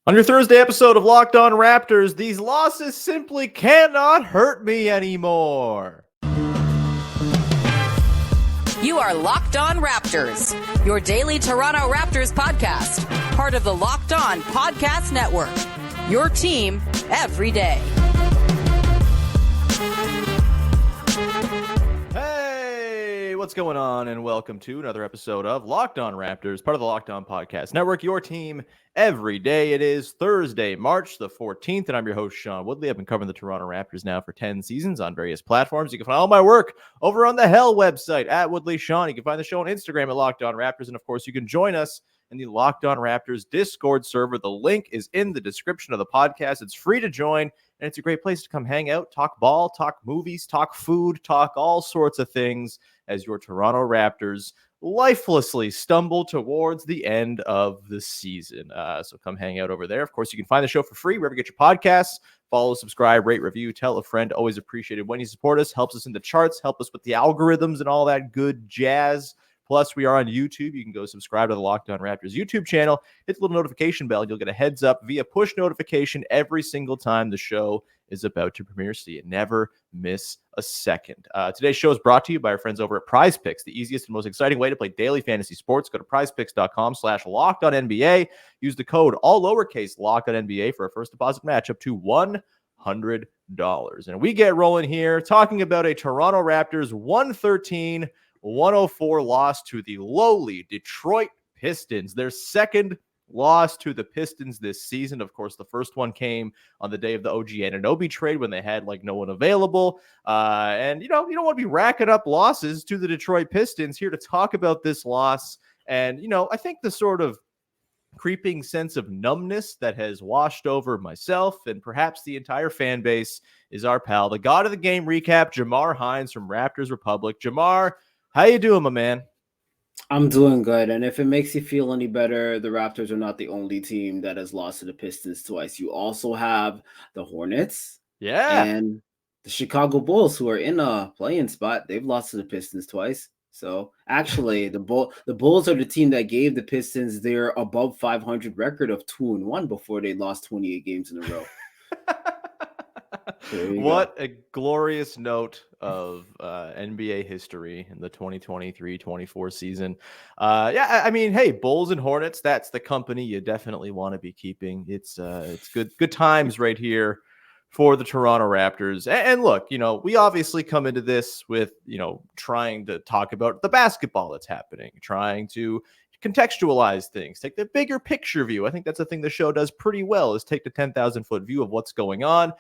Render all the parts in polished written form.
On your Thursday episode of Locked On Raptors, these losses simply cannot hurt me anymore. You are Locked On Raptors, your daily Toronto Raptors podcast, part of the Locked On Podcast Network, your team every day. Hey, what's going on? And welcome to another episode of Locked On Raptors, part of the Locked On Podcast Network, your team every day. It is Thursday, March the 14th, and I'm your host, Sean Woodley. I've been covering the Toronto Raptors now for 10 seasons on various platforms. You can find all my work over on the Hell website at Woodley Sean. You can find the show on Instagram at Locked On Raptors, and of course, you can join us in the Locked On Raptors Discord server. The link is in the description of the podcast. It's free to join, and it's a great place to come hang out, talk ball, talk movies, talk food, talk all sorts of things as your Toronto Raptors lifelessly stumble towards the end of the season. So come hang out over there. Of course, you can find the show for free wherever you get your podcasts. Follow, subscribe, rate, review, tell a friend. Always appreciated when you support us. Helps us in the charts, help us with the algorithms and all that good jazz. Plus, we are on YouTube. You can go subscribe to the Locked On Raptors YouTube channel. Hit the little notification bell. You'll get a heads up via push notification every single time the show is about to premiere, so you never miss a second. Today's show is brought to you by our friends over at Prize Picks, the easiest and most exciting way to play daily fantasy sports. Go to prizepicks.com/lockedonnba. Use the code all lowercase LOCKEDONNBA for a first deposit match up to $100. And we get rolling here talking about a Toronto Raptors 113-104 loss to the lowly Detroit Pistons, their second loss to the Pistons this season. Of course, the first one came on the day of the OG Anunoby trade when they had no one available. And you don't want to be racking up losses to the Detroit Pistons. Here to talk about this loss. And, I think the sort of creeping sense of numbness that has washed over myself and perhaps the entire fan base is our pal, the God of the Game recap, Jamar Hinds from Raptors Republic. Jamar, how you doing, my man? I'm doing good, and if it makes you feel any better, the Raptors are not the only team that has lost to the Pistons twice. You also have the Hornets, and the Chicago Bulls, who are in a play-in spot. They've lost to the Pistons twice. So actually, the Bulls are the team that gave the Pistons their above 500 record of 2-1 before they lost 28 games in a row. What a glorious note of NBA history in the 2023-24 season. I mean, hey, Bulls and Hornets, that's the company you definitely want to be keeping. It's good times right here for the Toronto Raptors. And look, we obviously come into this with, trying to talk about the basketball that's happening, trying to contextualize things, take the bigger picture view. I think that's the thing the show does pretty well, is take the 10,000-foot view of what's going on.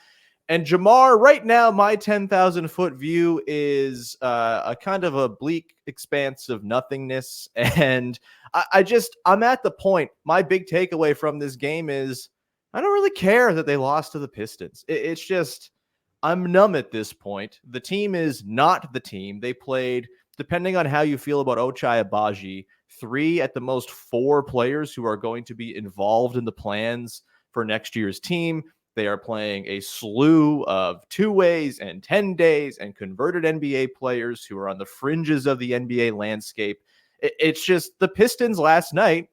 And Jamar, right now, my 10,000-foot view is a kind of a bleak expanse of nothingness. And I'm at the point, my big takeaway from this game is I don't really care that they lost to the Pistons. It's just, I'm numb at this point. The team is not the team. They played, depending on how you feel about Ochai Agbaji, 3 at the most 4 players who are going to be involved in the plans for next year's team. They are playing a slew of 2-ways and 10 days and converted NBA players who are on the fringes of the NBA landscape. It's just the Pistons last night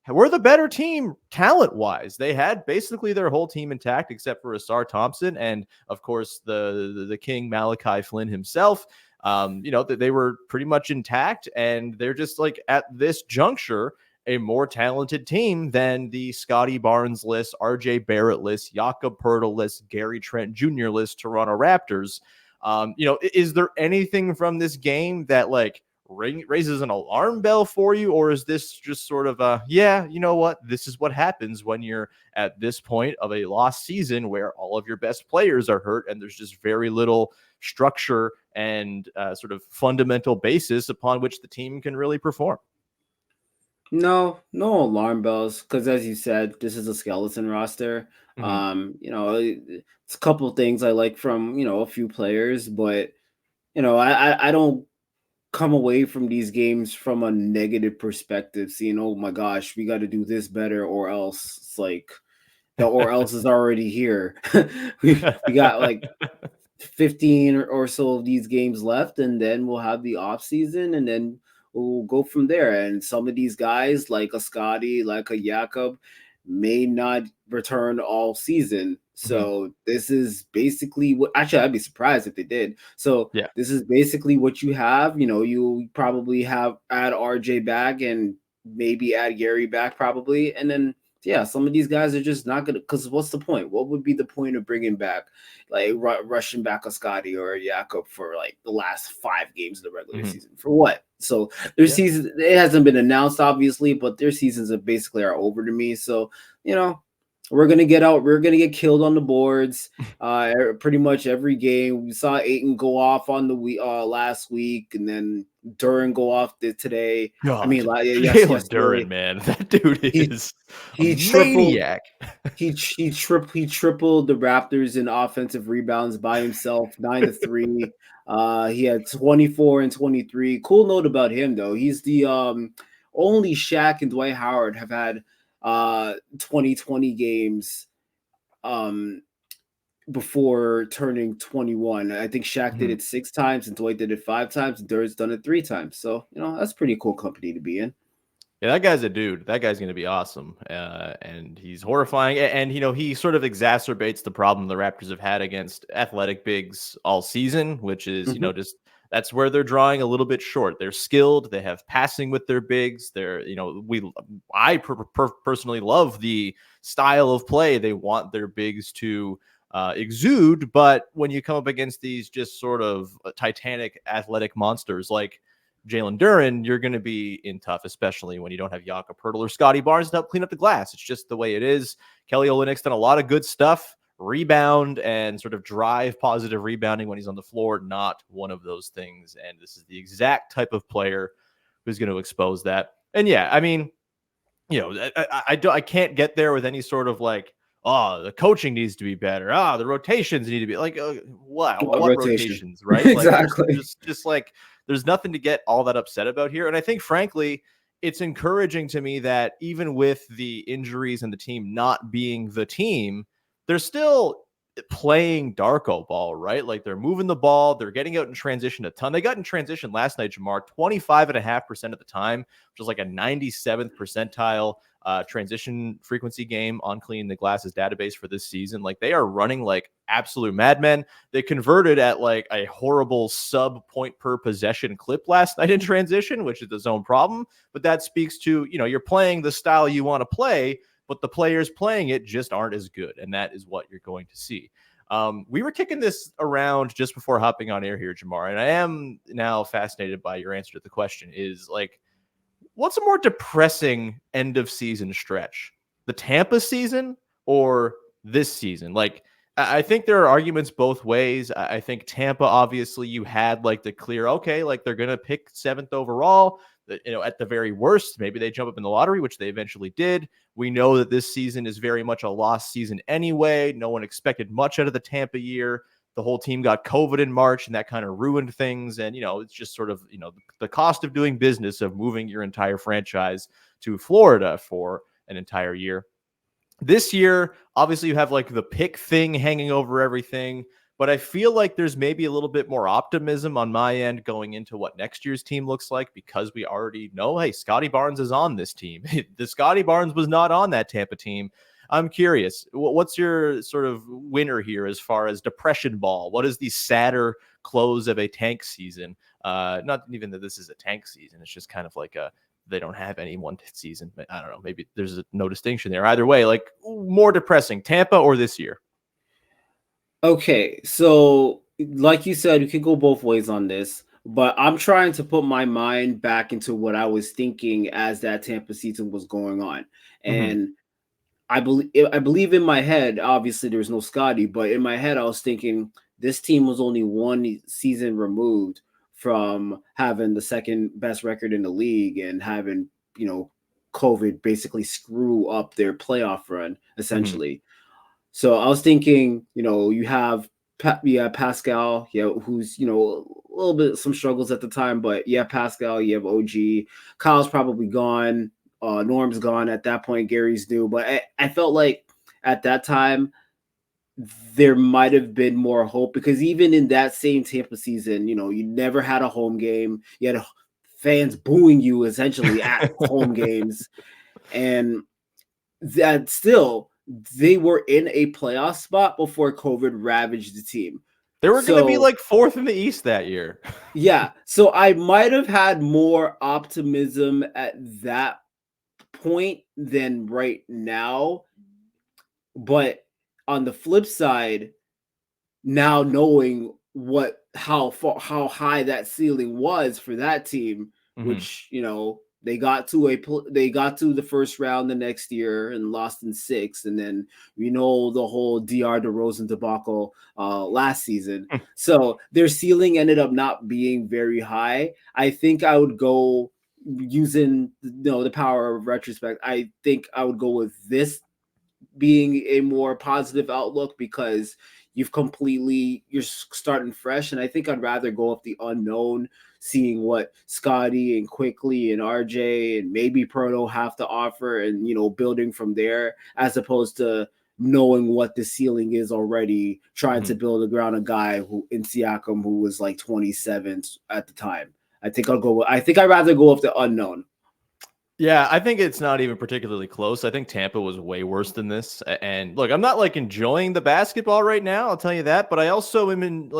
were the better team talent-wise. They had basically their whole team intact except for Asar Thompson and, of course, the King Malachi Flynn himself. They were pretty much intact, and they're just at this juncture a more talented team than the Scotty Barnes list, RJ Barrett list, Jakob Poeltl list, Gary Trent Jr. list, Toronto Raptors. Is there anything from this game that raises an alarm bell for you? Or is this just sort of this is what happens when you're at this point of a lost season where all of your best players are hurt and there's just very little structure and sort of fundamental basis upon which the team can really perform? No alarm bells, because as you said, this is a skeleton roster. It's a couple of things I like from, a few players, but, I don't come away from these games from a negative perspective, seeing, oh my gosh, we got to do this better or else. It's the or else is already here. we got 15 or so of these games left, and then we'll have the off season, and then we'll go from there. And some of these guys, like a Scotty, like a Jakob, may not return all season. So this is basically what, actually, I'd be surprised if they did. So Yeah. this is basically what you have. You probably have add RJ back and maybe add Gary back probably. And then, yeah, some of these guys are just not going to, because what's the point? What would be the point of bringing back, like rushing back a Scotty or a Jakob for like the last 5 games of the regular season? For what? So their season, it hasn't been announced, obviously, but their seasons basically are over to me. So, we're gonna get killed on the boards. Pretty much every game. We saw Ayton go off on the last week, and then Duran go off today. God, I mean, Jalen Duran, man, that dude is a maniac. He tripled the Raptors in offensive rebounds by himself, 9-3. He had 24 and 23. Cool note about him though, he's the only Shaq and Dwight Howard have had 2020 games before turning 21. I think Shaq did it 6 times and Dwight did it 5 times and Duran's done it 3 times. So, that's pretty cool company to be in. Yeah, that guy's a dude. That guy's going to be awesome. And he's horrifying. And, he sort of exacerbates the problem the Raptors have had against athletic bigs all season, which is, just that's where they're drawing a little bit short. They're skilled. They have passing with their bigs. They're, I personally love the style of play they want their bigs to exude. But when you come up against these just sort of titanic athletic monsters like Jalen Duran, you're going to be in tough, especially when you don't have Jakob Poeltl or Scotty Barnes to help clean up the glass. It's just the way it is. Kelly Olynyk's done a lot of good stuff, rebound and sort of drive positive rebounding when he's on the floor. Not one of those things. And this is the exact type of player who's going to expose that. And yeah, I mean, I can't get there with any sort of like, oh, the coaching needs to be better. The rotations need to be like, wow, what rotations, right? Exactly. Like, just like, there's nothing to get all that upset about here. And I think, frankly, it's encouraging to me that even with the injuries and the team not being the team, they're still playing Darko ball, right? Like they're moving the ball. They're getting out in transition a ton. They got in transition last night, Jamar, 25.5% of the time, which is like a 97th percentile transition frequency game on Cleaning the Glass's database for this season. Like they are running like absolute madmen. They converted at like a horrible sub point per possession clip last night in transition, which is its own problem. But that speaks to, you're playing the style you want to play, but the players playing it just aren't as good. And that is what you're going to see. We were kicking this around just before hopping on air here, Jamar, and I am now fascinated by your answer to the question is like, what's a more depressing end of season stretch? The Tampa season or this season? Like, I think there are arguments both ways. I think Tampa, obviously, you had like the clear, okay, like they're going to pick 7th overall. At the very worst, maybe they jump up in the lottery, which they eventually did. We know that this season is very much a lost season anyway. No one expected much out of the Tampa year. The whole team got COVID in March, and that kind of ruined things. And, it's just sort of, the cost of doing business of moving your entire franchise to Florida for an entire year. This year, obviously, you have like the pick thing hanging over everything. But I feel like there's maybe a little bit more optimism on my end going into what next year's team looks like because we already know, hey, Scotty Barnes is on this team. The Scotty Barnes was not on that Tampa team. I'm curious, what's your sort of winner here as far as depression ball? What is the sadder close of a tank season? Not even that this is a tank season. It's just kind of like they don't have any one season. I don't know. Maybe there's no distinction there. Either way, like more depressing, Tampa or this year? Okay, so like you said, you could go both ways on this, but I'm trying to put my mind back into what I was thinking as that Tampa season was going on. And I believe in my head, obviously there's no Scotty, but in my head I was thinking this team was only one season removed from having the second best record in the league and having, COVID basically screw up their playoff run essentially. So I was thinking, you have Pascal, who's, a little bit some struggles at the time, but Pascal, you have OG. Kyle's probably gone. Norm's gone at that point. Gary's new. But I felt like at that time, there might have been more hope because even in that same Tampa season, you never had a home game. You had fans booing you essentially at home games. And that still, they were in a playoff spot before COVID ravaged the team. They were going to be like 4th in the East that year. Yeah. So I might have had more optimism at that point than right now. But on the flip side, now knowing how high that ceiling was for that team, which, you know, they got to the first round the next year and lost in 6, and then we know the whole DR DeRozan debacle last season. So their ceiling ended up not being very high. I think I would go using the power of retrospect. I think I would go with this being a more positive outlook because you're starting fresh. And I think I'd rather go with the unknown, seeing what Scotty and Quickley and RJ and maybe Proto have to offer and, you know, building from there, as opposed to knowing what the ceiling is already, trying to build around a guy who in Siakam who was like 27 at the time. I think I'd rather go with the unknown. Yeah, I think it's not even particularly close. I think Tampa was way worse than this. And look, I'm not like enjoying the basketball right now, I'll tell you that. But I also am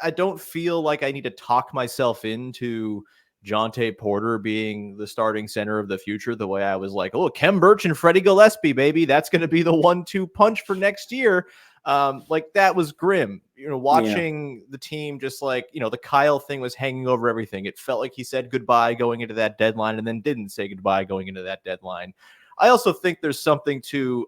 I don't feel like I need to talk myself into Jontay Porter being the starting center of the future the way I was like, oh, Kem Birch and Freddie Gillespie, baby. That's going to be the 1-2 punch for next year. Like that was grim, you know, watching the team just like, you know, the Kyle thing was hanging over everything. It felt like he said goodbye going into that deadline and then didn't say goodbye going into that deadline. I also think there's something to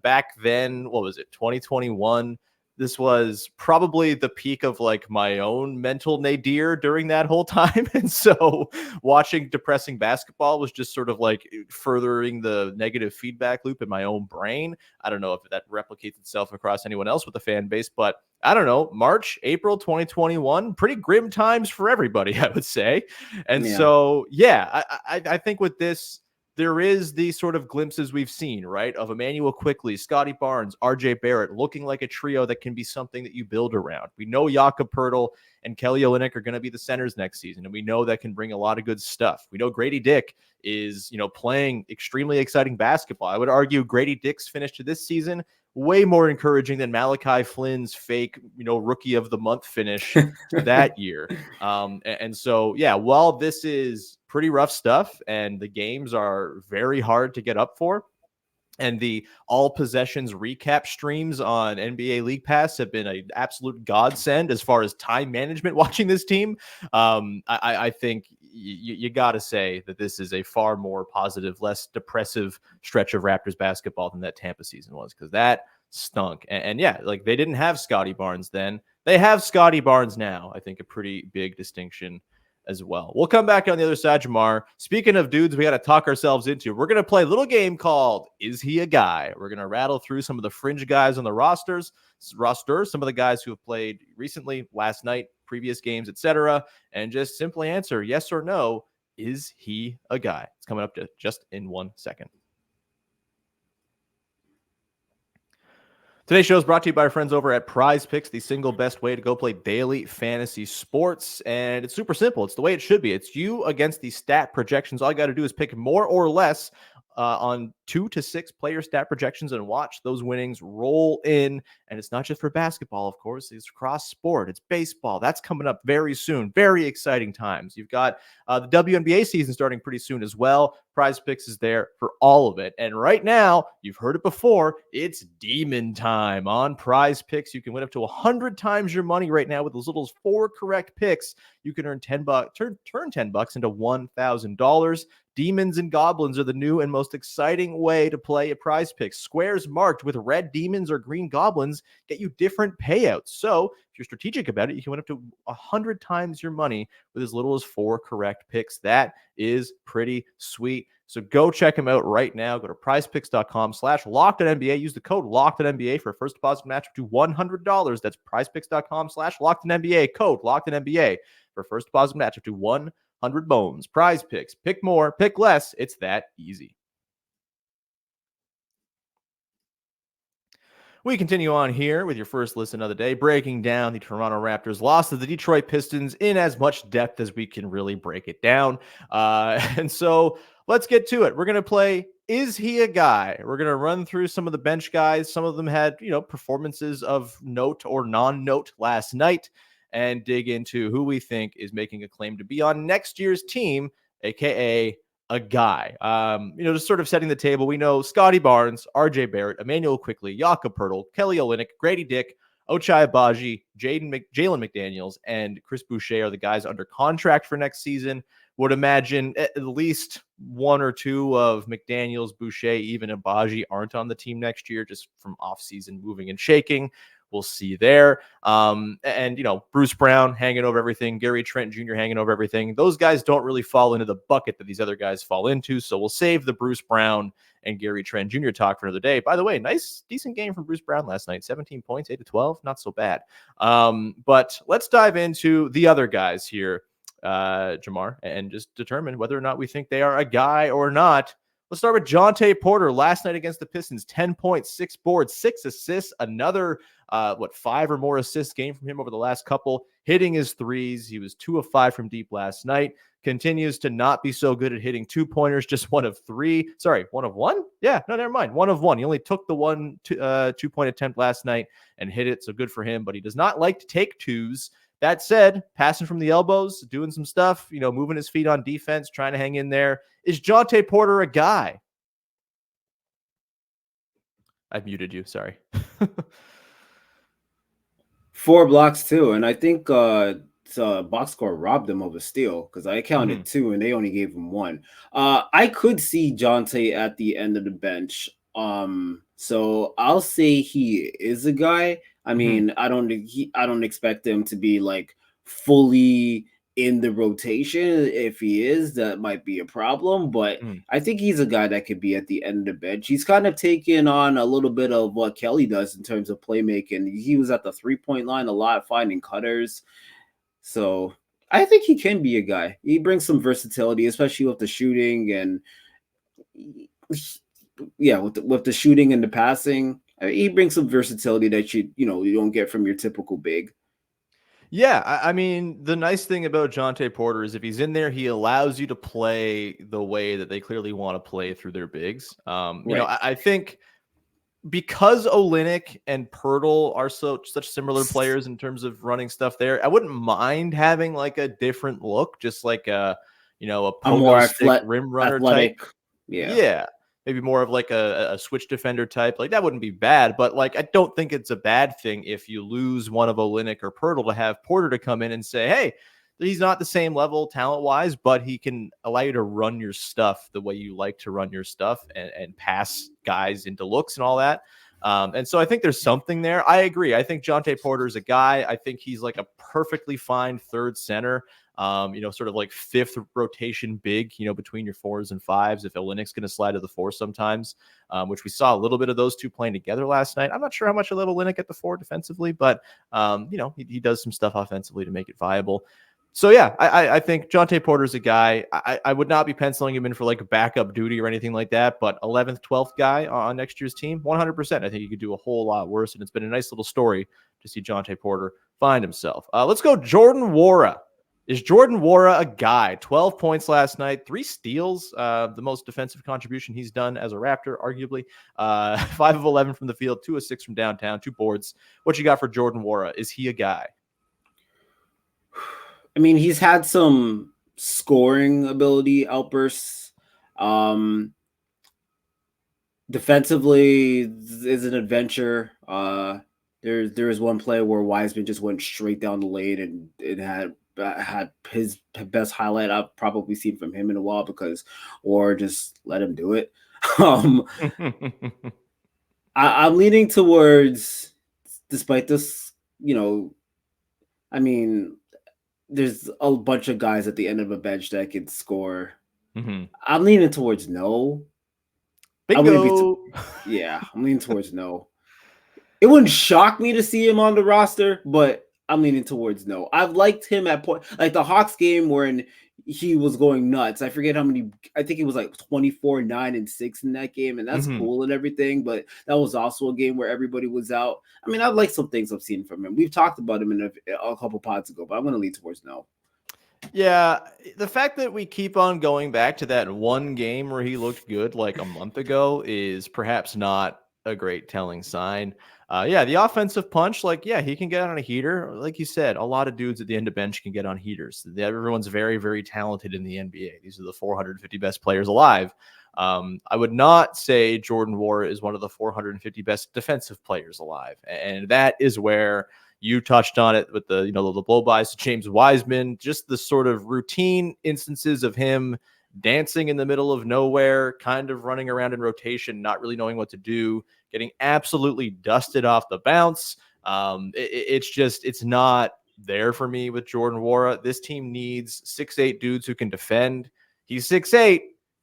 back then, what was it, 2021? This was probably the peak of like my own mental nadir during that whole time. And so watching depressing basketball was just sort of like furthering the negative feedback loop in my own brain. I don't know if that replicates itself across anyone else with the fan base, but I don't know, March, April 2021, pretty grim times for everybody, I would say. And so, yeah, I think with this, there is these sort of glimpses we've seen, right, of Emmanuel Quickley, Scotty Barnes, RJ Barrett looking like a trio that can be something that you build around. We know Jakob Poeltl and Kelly Olynyk are going to be the centers next season, and we know that can bring a lot of good stuff. We know Grady Dick is, you know, playing extremely exciting basketball. I would argue Grady Dick's finish to this season way more encouraging than Malachi Flynn's fake, you know, rookie of the month finish that year. And so, yeah, while this is pretty rough stuff and the games are very hard to get up for, and the all possessions recap streams on NBA League Pass have been an absolute godsend as far as time management watching this team. I think you got to say that this is a far more positive, less depressive stretch of Raptors basketball than that Tampa season was, because that stunk. And yeah, like they didn't have Scotty Barnes then. They have Scotty Barnes now. I think a pretty big distinction as well. We'll come back on the other side, Jamar. Speaking of dudes we got to talk ourselves into, we're going to play a little game called Is He a Guy? We're going to rattle through some of the fringe guys on the roster, some of the guys who have played recently, last night, previous games, etc., and just simply answer yes or no, is he a guy? It's coming up to just in 1 second. Today's show is brought to you by our friends over at Prize Picks, the single best way to go play daily fantasy sports. And it's super simple. It's the way it should be. It's you against the stat projections. All you got to do is pick more or less on 2 to 6 player stat projections and watch those winnings roll in. And it's not just for basketball, of course. It's cross sport. It's baseball. That's coming up very soon. Very exciting times. You've got the WNBA season starting pretty soon as well. Prize Picks is there for all of it. And right now, you've heard it before, it's demon time on Prize Picks. You can win up to 100 times your money right now with as little as 4 correct picks. You can earn $10, turn $10 into $1,000. Demons and goblins are the new and most exciting way to play a Prize Picks. Squares marked with red demons or green goblins get you different payouts. So if you're strategic about it, you can win up to 100 times your money with as little as 4 correct picks. That is pretty sweet. So go check them out right now. Go to prizepicks.com/LockedOnNBA. Use the code LockedOnNBA for a first deposit match up to $100. That's prizepicks.com/LockedOnNBA. Code LockedOnNBA for first deposit match up to 100 bones. Prize Picks. Pick more, pick less. It's that easy. We continue on here with your first listen of the day, breaking down the Toronto Raptors loss to the Detroit Pistons in as much depth as we can really break it down. And so let's get to it. We're going to play is he a guy? We're going to run through some of the bench guys. Some of them had, performances of note or non-note last night, and dig into who we think is making a claim to be on next year's team, aka a guy. Just sort of setting the table. We know Scotty Barnes, RJ Barrett, Emmanuel Quickley, Jakob Poeltl, Kelly Olynyk, Grady Dick, Ochai Agbaji, Jalen McDaniels, and Chris Boucher are the guys under contract for next season. Would imagine at least one or two of McDaniels, Boucher, even Agbaji aren't on the team next year, just from offseason moving and shaking. We'll see there. Bruce Brown hanging over everything, Gary Trent Jr. hanging over everything. Those guys don't really fall into the bucket that these other guys fall into. So we'll save the Bruce Brown and Gary Trent Jr. talk for another day. By the way, decent game from Bruce Brown last night. 17 points, 8-12. Not so bad. But let's dive into the other guys here, Jamar, and just determine whether or not we think they are a guy or not. Let's start with Jontay Porter last night against the Pistons. 10 points, 6 boards, 6 assists. Another, 5 or more assist game from him over the last couple. Hitting his threes. He was 2 of 5 from deep last night. Continues to not be so good at hitting 2-pointers. Just 1 of 3. Sorry, 1 of 1? Yeah, no, never mind. 1 of 1. He only took the 2-point attempt last night and hit it, so good for him. But he does not like to take twos. That said, passing from the elbows, doing some stuff, moving his feet on defense, trying to hang in there. Is Jontay Porter a guy? I've muted you. Sorry. 4 blocks too, and I think box score robbed them of a steal because I counted 2 and they only gave him 1. I could see Jontay at the end of the bench. So I'll say he is a guy. I mean, I don't expect him to be like fully in the rotation. If he is, that might be a problem, but I think he's a guy that could be at the end of the bench. He's kind of taken on a little bit of what Kelly does in terms of playmaking. He was at the 3-point line a lot, finding cutters. So I think he can be a guy. He brings some versatility, especially with the shooting and with the shooting and the passing. He brings some versatility that you don't get from your typical big. Yeah, I mean, the nice thing about Jontay Porter is if he's in there, he allows you to play the way that they clearly want to play through their bigs. I think because Olynyk and Poeltl are such similar players in terms of running stuff there, I wouldn't mind having like a different look, just like a pogo stick rim runner athletic type. Yeah. Maybe more of like a switch defender type. Like that wouldn't be bad, but like I don't think it's a bad thing if you lose one of Olynyk or Poeltl to have Porter to come in and say, hey, he's not the same level talent-wise, but he can allow you to run your stuff the way you like to run your stuff and pass guys into looks and all that. And so I think there's something there. I agree. I think Jontay Porter is a guy. I think he's like a perfectly fine third center. Sort of like 5th rotation big, between your 4s and 5s. If Olynyk's going to slide to the 4 sometimes, which we saw a little bit of those two playing together last night. I'm not sure how much I love Olynyk at the 4 defensively, but, he does some stuff offensively to make it viable. So, yeah, I think Jontay Porter's a guy. I would not be penciling him in for like backup duty or anything like that, but 11th, 12th guy on next year's team, 100%. I think he could do a whole lot worse, and it's been a nice little story to see Jontay Porter find himself. Let's go Jordan Nwora. Is Jordan Nwora a guy? 12 points last night, 3 steals, the most defensive contribution he's done as a Raptor, arguably. 5 of 11 from the field, 2 of 6 from downtown, 2 boards. What you got for Jordan Nwora? Is he a guy? I mean, he's had some scoring ability outbursts. Defensively is an adventure. There is one play where Wiseman just went straight down the lane and it had his best highlight I've probably seen from him in a while or just let him do it. I'm leaning towards, despite this, I mean, there's a bunch of guys at the end of a bench that can score. I'm leaning towards no. Bingo. I'm leaning towards no. It wouldn't shock me to see him on the roster, but I'm leaning towards no. I've liked him at point like the Hawks game when he was going nuts. I forget how many. I think it was like 24, 9, and 6 in that game, and that's cool and everything. But that was also a game where everybody was out. I mean, I've liked some things I've seen from him. We've talked about him in a couple pods ago, but I'm going to lean towards no. Yeah, the fact that we keep on going back to that one game where he looked good like a month ago is perhaps not a great telling sign. Yeah, the offensive punch, like, yeah, he can get on a heater. Like you said, a lot of dudes at the end of bench can get on heaters. Everyone's very, very talented in the NBA. These are the 450 best players alive. I would not say Jordan Nwora is one of the 450 best defensive players alive. And that is where you touched on it with the, the blow bys to James Wiseman, just the sort of routine instances of him dancing in the middle of nowhere, kind of running around in rotation, not really knowing what to do, getting absolutely dusted off the bounce. It's not there for me with Jordan Nwora. This team needs 6'8" dudes who can defend. He's 6'8".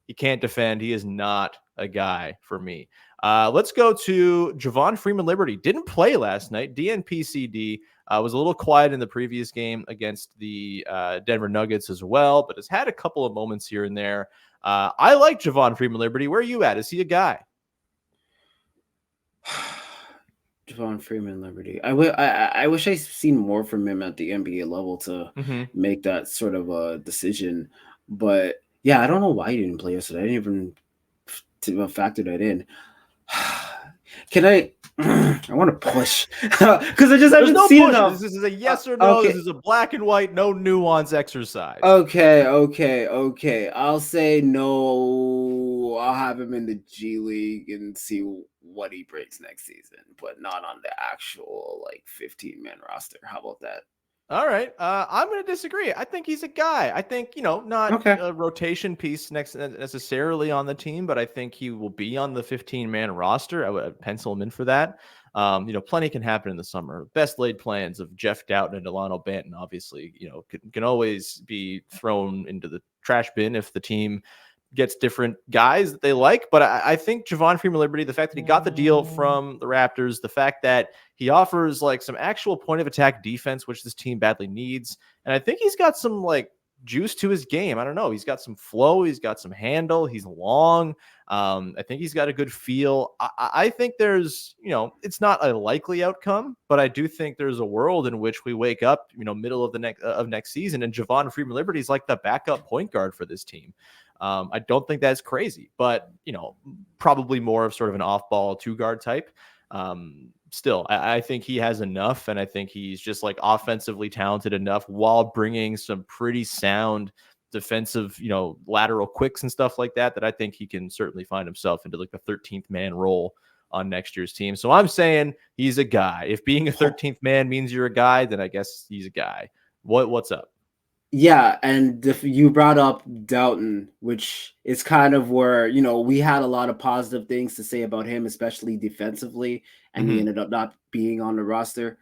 He can't defend. He is not a guy for me. Let's go to Javon Freeman-Liberty. Didn't play last night. DNPCD was a little quiet in the previous game against the Denver Nuggets as well, but has had a couple of moments here and there. I like Javon Freeman-Liberty. Where are you at? Is he a guy? Javon Freeman-Liberty. I wish I'd seen more from him at the NBA level to make that sort of a decision. But yeah, I don't know why he didn't play yesterday. I didn't even factor that in. Can I? I want to push because I just haven't seen enough. This is a yes or no. Okay. This is a black and white, no nuance exercise. Okay. I'll say no. I'll have him in the G League and see what he brings next season, but not on the actual 15-man roster. How about that? All right. I'm going to disagree. I think he's a guy. I think, not a rotation piece necessarily on the team, but I think he will be on the 15-man roster. I would pencil him in for that. Plenty can happen in the summer. Best laid plans of Jeff Doughton and Delano Banton, obviously, can always be thrown into the trash bin if the team gets different guys that they like. But I think Javon Freeman-Liberty, the fact that he got the deal from the Raptors, the fact that he offers some actual point of attack defense, which this team badly needs. And I think he's got some juice to his game. I don't know. He's got some flow. He's got some handle. He's long. I think he's got a good feel. I think there's, it's not a likely outcome, but I do think there's a world in which we wake up, middle of the next season, and Javon Freeman-Liberty is like the backup point guard for this team. I don't think that's crazy, but probably more of sort of an off-ball two-guard type. Still, I think he has enough, and I think he's just offensively talented enough while bringing some pretty sound defensive, lateral quicks and stuff like that I think he can certainly find himself into the 13th man role on next year's team. So I'm saying he's a guy. If being a 13th man means you're a guy, then I guess he's a guy. What's up? Yeah, and you brought up Doughton, which is kind of where, we had a lot of positive things to say about him, especially defensively, and he ended up not being on the roster.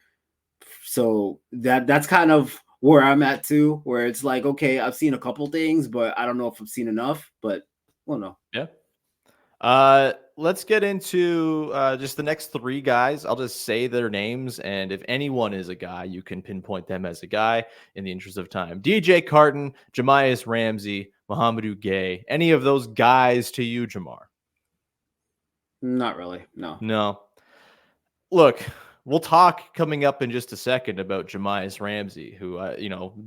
So that's kind of where I'm at too, where it's okay, I've seen a couple things, but I don't know if I've seen enough, but we'll know. Yeah. Let's get into just the next three guys. I'll just say their names, and if anyone is a guy, you can pinpoint them as a guy in the interest of time. DJ Carton, Jahmi'us Ramsey, Mohamedou Gay. Any of those guys to you, Jamar? Not really. No. Look, we'll talk coming up in just a second about Jahmi'us Ramsey, who,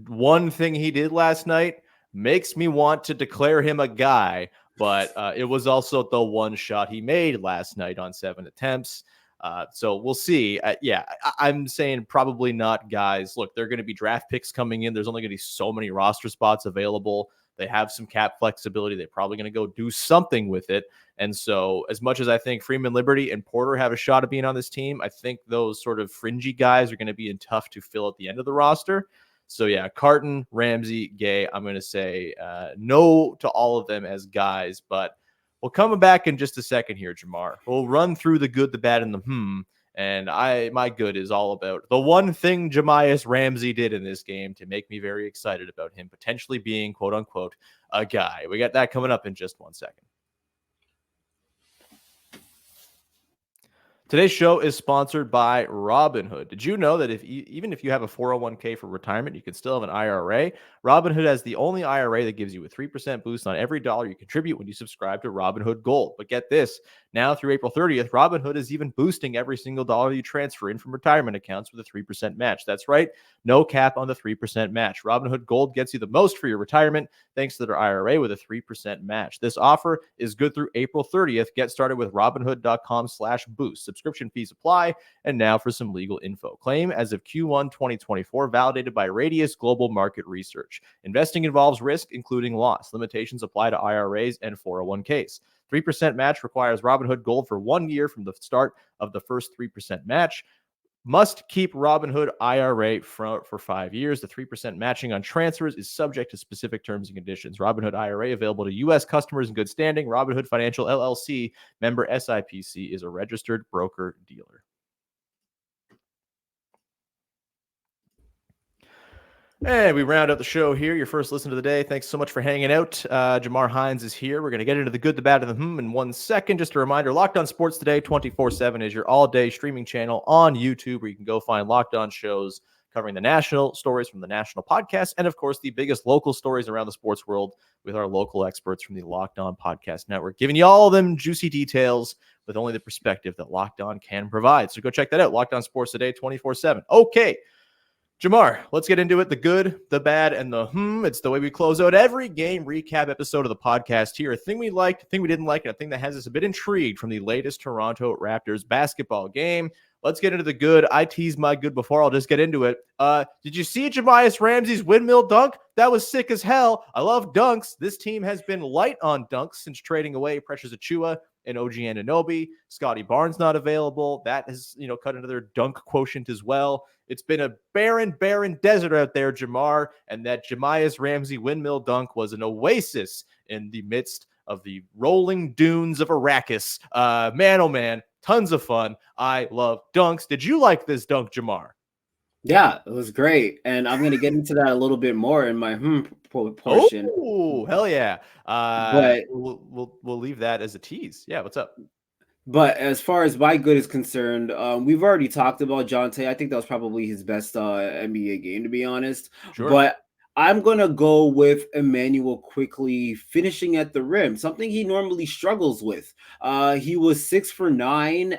one thing he did last night makes me want to declare him a guy. But it was also the one shot he made last night on 7 attempts. So we'll see. I'm saying probably not guys. Look, there are going to be draft picks coming in. There's only going to be so many roster spots available. They have some cap flexibility. They're probably going to go do something with it. And so as much as I think Freeman-Liberty and Porter have a shot at being on this team, I think those sort of fringy guys are going to be tough to fill at the end of the roster. So, yeah, Carton, Ramsey, Gay, I'm going to say no to all of them as guys, but we'll come back in just a second here, Jamar. We'll run through the good, the bad, and the and my good is all about the one thing Jahmi'us Ramsey did in this game to make me very excited about him potentially being, quote-unquote, a guy. We got that coming up in just 1 second. Today's show is sponsored by Robinhood. Did you know that even if you have a 401k for retirement, you can still have an IRA? Robinhood has the only IRA that gives you a 3% boost on every dollar you contribute when you subscribe to Robinhood Gold. But get this, now through April 30th, Robinhood is even boosting every single dollar you transfer in from retirement accounts with a 3% match. That's right, no cap on the 3% match. Robinhood Gold gets you the most for your retirement thanks to their IRA with a 3% match. This offer is good through April 30th. Get started with Robinhood.com/boost. Subscription fees apply. And now for some legal info. Claim as of Q1 2024, validated by Radius Global Market Research. Investing involves risk, including loss. Limitations apply to IRAs and 401ks. 3% match requires Robinhood Gold for 1 year from the start of the first 3% match. Must keep Robinhood IRA for 5 years. The 3% matching on transfers is subject to specific terms and conditions. Robinhood IRA available to U.S. customers in good standing. Robinhood Financial LLC, member SIPC, is a registered broker-dealer. And we round out the show here. Your first listen of the day. Thanks so much for hanging out. Jamar Hinds is here. We're going to get into the good, the bad, and the in 1 second. Just a reminder, Locked On Sports Today 24/7 is your all-day streaming channel on YouTube where you can go find Locked On shows covering the national stories from the national podcast and, of course, the biggest local stories around the sports world with our local experts from the Locked On Podcast Network, giving you all of them juicy details with only the perspective that Locked On can provide. So go check that out. Locked On Sports Today 24/7. Okay. Jamar, let's get into it. The good, the bad, and the It's the way we close out every game recap episode of the podcast here. A thing we liked, a thing we didn't like, and a thing that has us a bit intrigued from the latest Toronto Raptors basketball game. Let's get into the good. I teased my good before. I'll just get into it. Did you see Jahmi'us Ramsey's windmill dunk? That was sick as hell. I love dunks. This team has been light on dunks since trading away Precious Achiuwa and OG Anunoby. Scotty Barnes not available. That has, cut into their dunk quotient as well. It's been a barren desert out there, Jamar, and that Jahmi'us Ramsey windmill dunk was an oasis in the midst of the rolling dunes of Arrakis. Man, oh man, tons of fun. I love dunks. Did you like this dunk, Jamar? Yeah, it was great, and I'm going to get into that a little bit more in my portion. Oh, hell yeah! But we'll leave that as a tease. Yeah, what's up? But as far as my good is concerned, we've already talked about Jontay. I think that was probably his best NBA game, to be honest. Sure. But I'm going to go with Emmanuel Quickley finishing at the rim, something he normally struggles with. He was 6 for 9.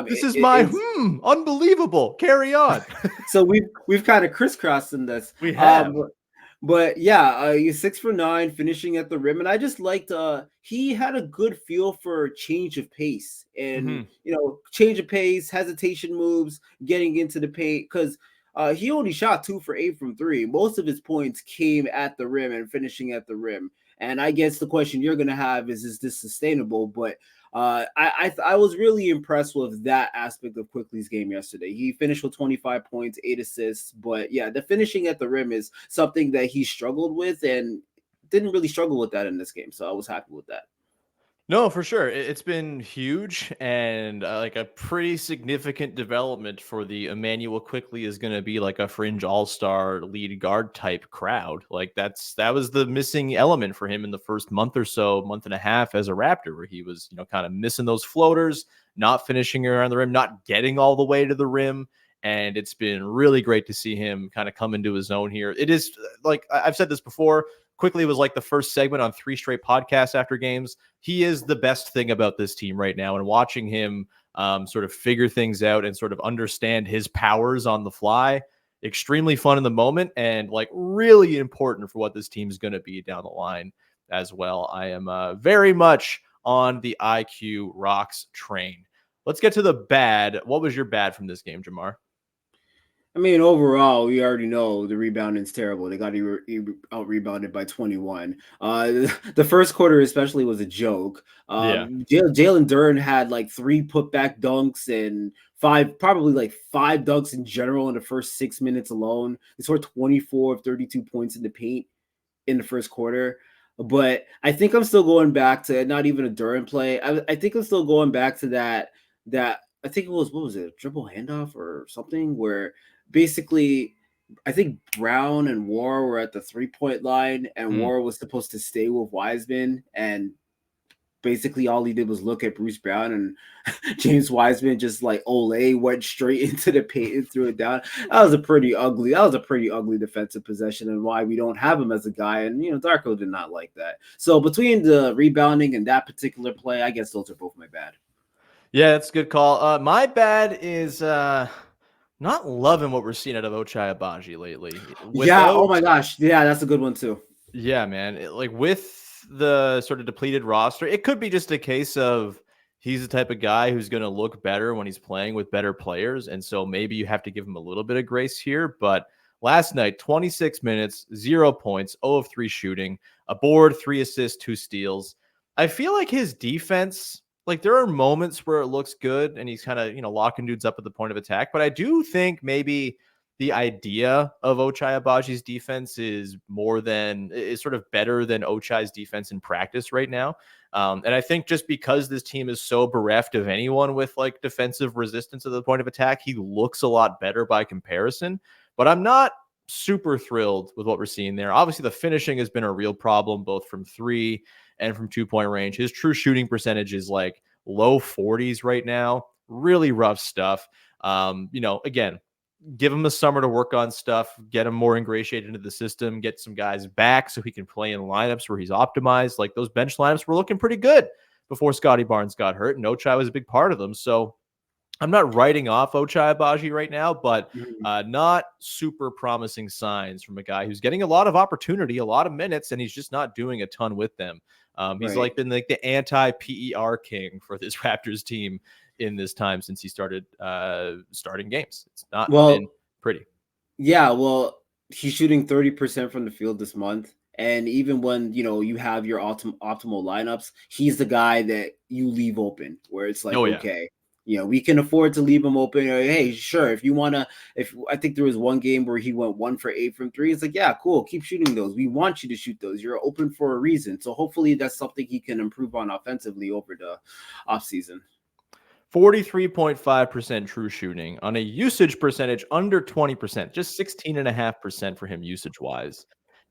This is unbelievable. Carry on. So we've kind of crisscrossed in this. We have. But yeah, he's 6 for 9, finishing at the rim, and I just liked. He had a good feel for change of pace, and change of pace, hesitation moves, getting into the paint, because he only shot 2 for 8 from 3. Most of his points came at the rim and finishing at the rim. And I guess the question you're gonna have is this sustainable? But I was really impressed with that aspect of Quickley's game yesterday. He finished with 25 points, 8 assists. But yeah, the finishing at the rim is something that he struggled with and didn't really struggle with that in this game. So I was happy with that. No, for sure. It's been huge and like a pretty significant development for the Emmanuel Quickley is going to be like a fringe all-star lead guard type crowd. Like that was the missing element for him in the first month or so, month and a half as a Raptor, where he was, kind of missing those floaters, not finishing around the rim, not getting all the way to the rim. And it's been really great to see him kind of come into his own here. It is like I've said this before. Quickley was like the first segment on 3 straight podcasts after games. He is the best thing about this team right now. And watching him sort of figure things out and sort of understand his powers on the fly, extremely fun in the moment and like really important for what this team is going to be down the line as well. I am very much on the IQ Rocks train. Let's get to the bad. What was your bad from this game, Jamar? I mean, overall, we already know the rebounding is terrible. They got out-rebounded by 21. The first quarter especially was a joke. Jalen Duren had like 3 putback dunks and 5 dunks in general in the first 6 minutes alone. He scored 24 of 32 points in the paint in the first quarter. But I think I'm still going back to not even a Duren play. I think I'm still going back to that I think it was, what was it, a dribble handoff or something where basically, I think Brown and Nwora were at the 3-point line, and Nwora was supposed to stay with Wiseman, and basically all he did was look at Bruce Brown, and James Wiseman just like Olay went straight into the paint and threw it down. That was a pretty ugly defensive possession, and why we don't have him as a guy. And Darko did not like that. So between the rebounding and that particular play, I guess those are both my bad. Yeah, that's a good call. My bad is not loving what we're seeing out of Ochai Agbaji lately. Oh my gosh. Yeah, that's a good one too. Yeah, man. With the sort of depleted roster, it could be just a case of he's the type of guy who's going to look better when he's playing with better players. And so maybe you have to give him a little bit of grace here. But last night, 26 minutes, 0 points, 0 of 3 shooting, a board, 3 assists, 2 steals. I feel like his defense, there are moments where it looks good and he's kind of, locking dudes up at the point of attack. But I do think maybe the idea of Ochai Agbaji's defense is sort of better than Ochai's defense in practice right now. And I think just because this team is so bereft of anyone with defensive resistance at the point of attack, he looks a lot better by comparison. But I'm not super thrilled with what we're seeing there. Obviously, the finishing has been a real problem, both from 3 and from 2-point range. His true shooting percentage is low 40s right now. Really rough stuff. Again, give him a summer to work on stuff, get him more ingratiated into the system, get some guys back so he can play in lineups where he's optimized. Those bench lineups were looking pretty good before Scotty Barnes got hurt, and Ochai was a big part of them. So I'm not writing off Ochai Agbaji right now, but not super promising signs from a guy who's getting a lot of opportunity, a lot of minutes, and he's just not doing a ton with them. He's been the anti-PER king for this Raptors team in this time since he started starting games. It's not been pretty. Yeah, well, he's shooting 30% from the field this month. And even when, you have your optimal lineups, he's the guy that you leave open where it's okay, we can afford to leave him open. Hey, sure. If you want to, I think there was one game where he went 1 for 8 from 3. It's yeah, cool. Keep shooting those. We want you to shoot those. You're open for a reason. So hopefully that's something he can improve on offensively over the offseason. 43.5% true shooting on a usage percentage under 20%, just 16.5% for him usage wise.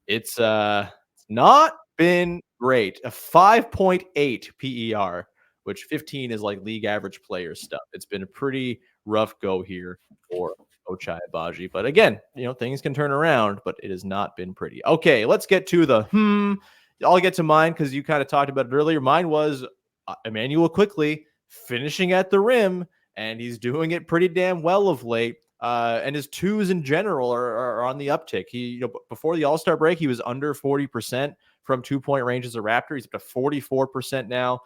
It's not been great. A 5.8 PER, which 15 is league average player stuff. It's been a pretty rough go here for Ochai Agbaji. But again, things can turn around, but it has not been pretty. Okay, let's get to the I'll get to mine because you kind of talked about it earlier. Mine was Emmanuel Quickley finishing at the rim, and he's doing it pretty damn well of late. And his twos in general are on the uptick. He, before the All-Star break, he was under 40% from 2-point range as a Raptor. He's up to 44% now.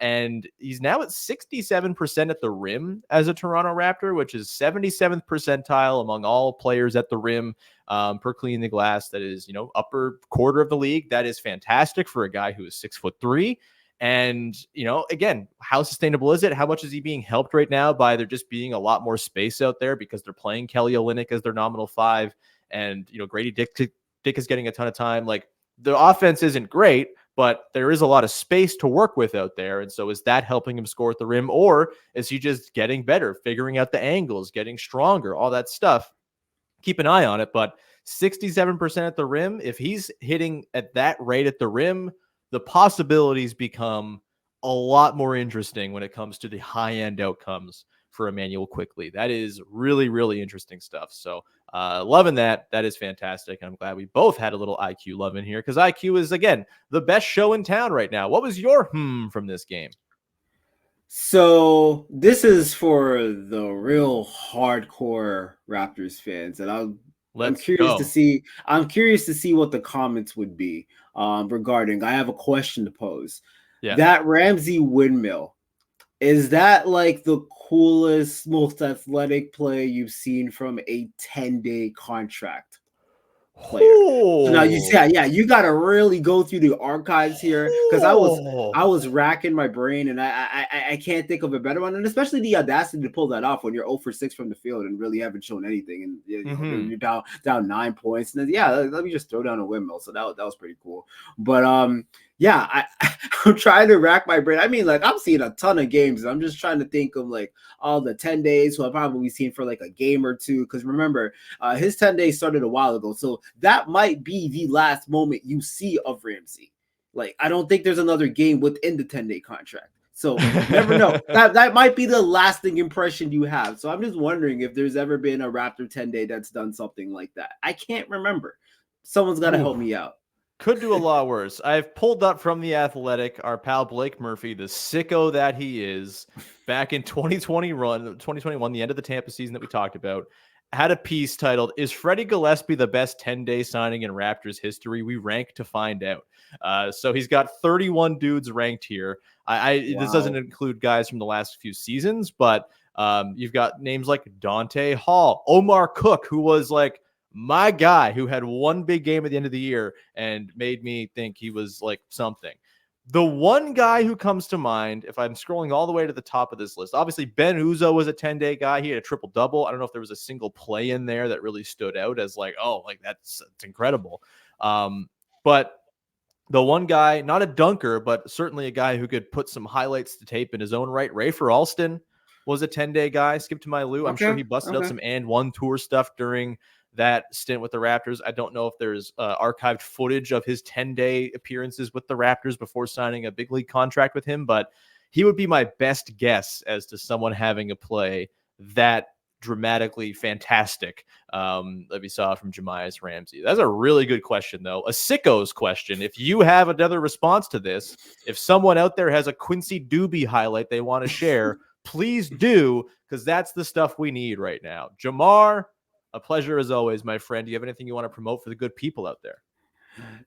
And he's now at 67% at the rim as a Toronto Raptor, which is 77th percentile among all players at the rim per clean the glass. That is, upper quarter of the league. That is fantastic for a guy who is 6'3". And, again, how sustainable is it? How much is he being helped right now by there just being a lot more space out there because they're playing Kelly Olynyk as their nominal 5, and, Grady Dick is getting a ton of time. The offense isn't great, but there is a lot of space to work with out there. And so is that helping him score at the rim, or is he just getting better, figuring out the angles, getting stronger, all that stuff? Keep an eye on it. But 67% at the rim, if he's hitting at that rate at the rim, the possibilities become a lot more interesting when it comes to the high-end outcomes for Emmanuel Quickley. That is really, really interesting stuff. So loving that. That is fantastic. I'm glad we both had a little IQ love in here because IQ is, again, the best show in town right now. What was your from this game? So this is for the real hardcore Raptors fans, and I'm curious to see what the comments would be regarding. I have a question to pose. Yeah. That Ramsey windmill, is that the coolest, most athletic play you've seen from a 10-day contract player? So now you got to really go through the archives here because I was racking my brain and I can't think of a better one, and especially the audacity to pull that off when you're 0 for 6 from the field and really haven't shown anything, and you're down 9 points, and then let me just throw down a windmill. So that was pretty cool. But I'm trying to rack my brain. I mean, I'm seeing a ton of games, and I'm just trying to think of all the 10 days. So I've probably seen for a game or two. Because remember, his 10 days started a while ago. So that might be the last moment you see of Ramsey. Like, I don't think there's another game within the 10-day contract. So never know. That might be the lasting impression you have. So I'm just wondering if there's ever been a Raptor 10-day that's done something like that. I can't remember. Someone's got to help me out. Could do a lot worse. I've pulled up from The Athletic, our pal Blake Murphy, the sicko that he is, back in 2021, the end of the Tampa season that we talked about, had a piece titled, "Is Freddie Gillespie the best 10-day signing in Raptors history? We rank to find out." So he's got 31 dudes ranked here. Wow. This doesn't include guys from the last few seasons, but you've got names like Dante Hall, Omar Cook, who was like my guy, who had one big game at the end of the year and made me think he was like something. The one guy who comes to mind, if I'm scrolling all the way to the top of this list, obviously Ben Uzo was a 10-day guy. He had a triple-double. I don't know if there was a single play in there that really stood out as like, oh, like that's incredible. But the one guy, not a dunker, but certainly a guy who could put some highlights to tape in his own right, Rafer Alston was a 10-day guy. Skip to my Lou. I'm sure he busted out some and one tour stuff during that stint with the Raptors. I don't know if there's archived footage of his 10-day appearances with the Raptors before signing a big league contract with him, but he would be my best guess as to someone having a play that dramatically fantastic that we saw from Jahmi'us Ramsey. That's a really good question, though. A sicko's question. If you have another response to this, if someone out there has a Quincy Doobie highlight they want to share, please do, because that's the stuff we need right now. Jamar, a pleasure as always, my friend. Do you have anything you want to promote for the good people out there?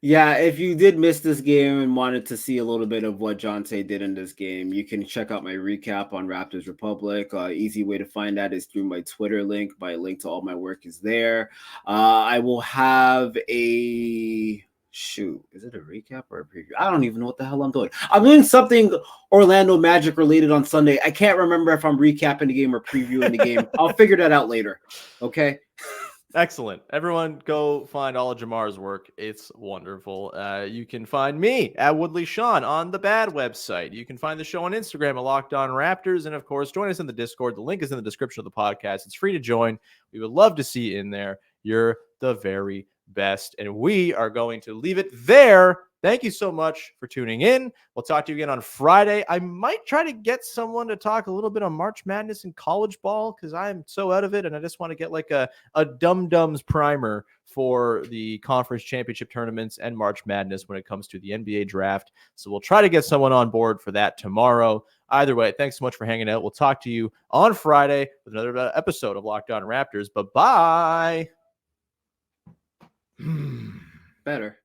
Yeah, if you did miss this game and wanted to see a little bit of what Jontay did in this game, you can check out my recap on Raptors Republic. Easy way to find that is through my Twitter link. My link to all my work is there. I will have a... Shoot, is it a recap or a preview? I don't even know what the hell I'm doing. I'm doing something Orlando Magic related on Sunday. I can't remember if I'm recapping the game or previewing the game. I'll figure that out later. Okay? Excellent. Everyone go find all of Jamar's work. It's wonderful. You can find me at Woodley Sean on the Bad website. You can find the show on Instagram at Locked On Raptors. And of course, join us in the Discord. The link is in the description of the podcast. It's free to join. We would love to see you in there. You're the very best. And we are going to leave it there. Thank you so much for tuning in. We'll talk to you again on Friday. I might try to get someone to talk a little bit on March Madness and college ball because I'm so out of it, and I just want to get like a dum-dums primer for the conference championship tournaments and March Madness when it comes to the NBA draft. So we'll try to get someone on board for that tomorrow. Either way, thanks so much for hanging out. We'll talk to you on Friday with another episode of Locked On Raptors. Bye-bye. Better.